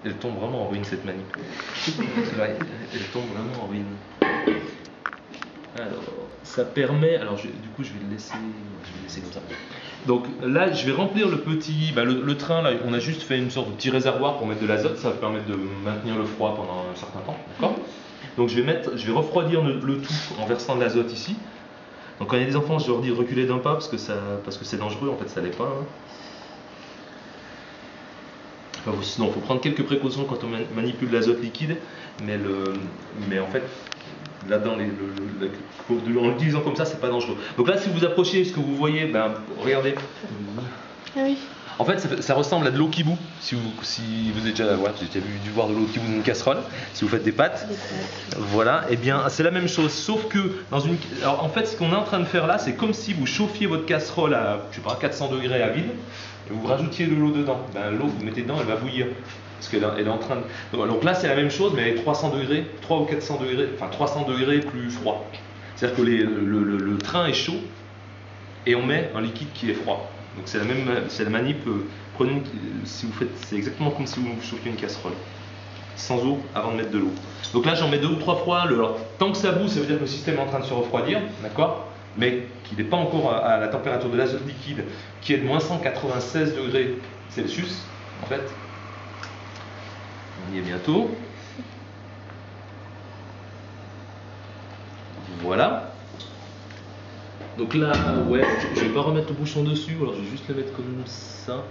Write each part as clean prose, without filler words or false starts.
Elle tombe vraiment en ruine cette manip. Ouais, elle tombe vraiment en ruine. Alors, ça permet. Alors, du coup, je vais le laisser comme ça. Donc là, je vais remplir le petit. Le train, là, on a juste fait une sorte de petit réservoir pour mettre de l'azote. Ça va permettre de maintenir le froid pendant un certain temps. D'accord ? Donc je vais refroidir le tout en versant de l'azote ici. Donc quand il y a des enfants, je leur dis de reculer d'un pas parce que c'est dangereux. En fait, ça l'est pas. Hein. Enfin, sinon, il faut prendre quelques précautions quand on manipule l'azote liquide, mais en fait, là-dedans, en l'utilisant comme ça, c'est pas dangereux. Donc là, si vous approchez, ce que vous voyez, regardez. Ah oui. En fait, ça ressemble à de l'eau qui bout. Si vous avez déjà, dû voir de l'eau qui bout dans une casserole, si vous faites des pâtes, voilà, et bien c'est la même chose, sauf que alors en fait, ce qu'on est en train de faire là, c'est comme si vous chauffiez votre casserole à, je sais pas, 400 degrés à vide, et vous rajoutiez de l'eau dedans. L'eau, vous mettez dedans, elle va bouillir. Parce qu'elle est en train de. Donc là, c'est la même chose, mais avec 300 degrés, 3 ou 400 degrés, enfin 300 degrés plus froid. C'est-à-dire que le train est chaud et on met un liquide qui est froid. Donc c'est la manip. Si vous faites, c'est exactement comme si vous chauffiez une casserole, sans eau avant de mettre de l'eau. Donc là, j'en mets 2 ou 3 fois. Tant que ça bout, ça veut dire que le système est en train de se refroidir, d'accord ? Mais qu'il n'est pas encore à la température de l'azote liquide, qui est de moins 196 degrés Celsius, en fait. On y est bientôt. Voilà. Donc là, ouais, je vais pas remettre le bouchon dessus, alors je vais juste le mettre comme ça,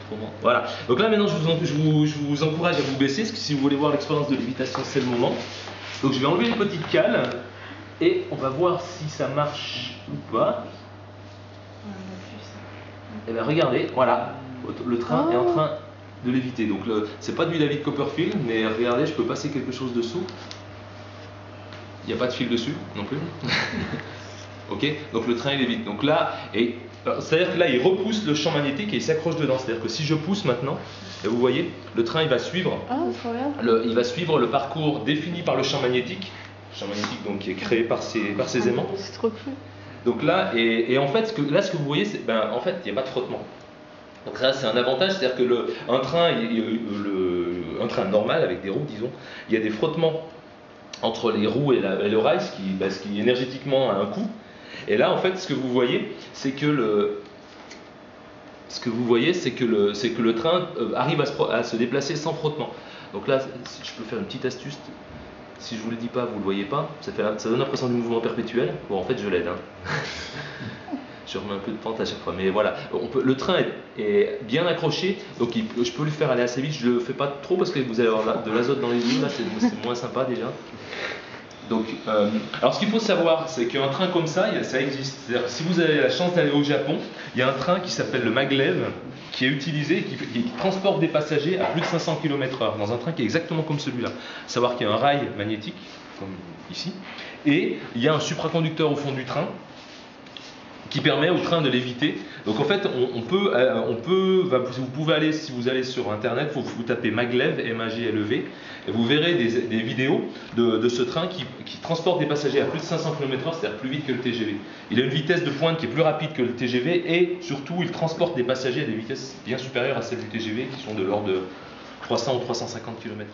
autrement. Voilà. Donc là maintenant, je vous encourage à vous baisser, parce que si vous voulez voir l'expérience de lévitation, c'est le moment. Donc je vais enlever les petites cales et on va voir si ça marche ou pas. Et bien regardez, voilà, le train est en train de léviter. Donc c'est pas du David Copperfield, mais regardez, je peux passer quelque chose dessous. Il n'y a pas de fil dessus non plus. Ok, donc le train il lévite. Donc là, c'est-à-dire que là il repousse le champ magnétique et il s'accroche dedans. C'est-à-dire que si je pousse maintenant, et vous voyez, le train il va suivre. Il va suivre le parcours défini par le champ magnétique donc qui est créé par ces aimants. C'est trop cool. Donc là, et en fait, ce que vous voyez, c'est en fait, il n'y a pas de frottement. Donc ça, c'est un avantage, c'est-à-dire que un train normal avec des roues, disons, il y a des frottements entre les roues et le rail, ce qui énergétiquement a un coût. Et là, en fait, ce que vous voyez, c'est que le train arrive à se déplacer sans frottement. Donc là, je peux faire une petite astuce. Si je vous le dis pas, vous le voyez pas. Ça donne l'impression du mouvement perpétuel. Bon, en fait, je l'aide. Hein. Je remets un peu de pente à chaque fois. Mais voilà, le train est bien accroché. Donc je peux lui faire aller assez vite. Je le fais pas trop parce que vous allez avoir de l'azote dans les yeux. Là, c'est moins sympa déjà. Donc, alors ce qu'il faut savoir, c'est qu'un train comme ça existe. C'est-à-dire que si vous avez la chance d'aller au Japon, il y a un train qui s'appelle le maglev, qui est utilisé et qui transporte des passagers à plus de 500 km/h, dans un train qui est exactement comme celui-là. Savoir qu'il y a un rail magnétique, comme ici, et il y a un supraconducteur au fond du train, qui permet au train de léviter. Donc en fait, vous pouvez aller, si vous allez sur internet, vous tapez maglev, M-A-G-L-E-V, et vous verrez des vidéos de ce train qui transporte des passagers à plus de 500 km/h, c'est-à-dire plus vite que le TGV. Il a une vitesse de pointe qui est plus rapide que le TGV, et surtout, il transporte des passagers à des vitesses bien supérieures à celles du TGV, qui sont de l'ordre de 300 ou 350 km/h.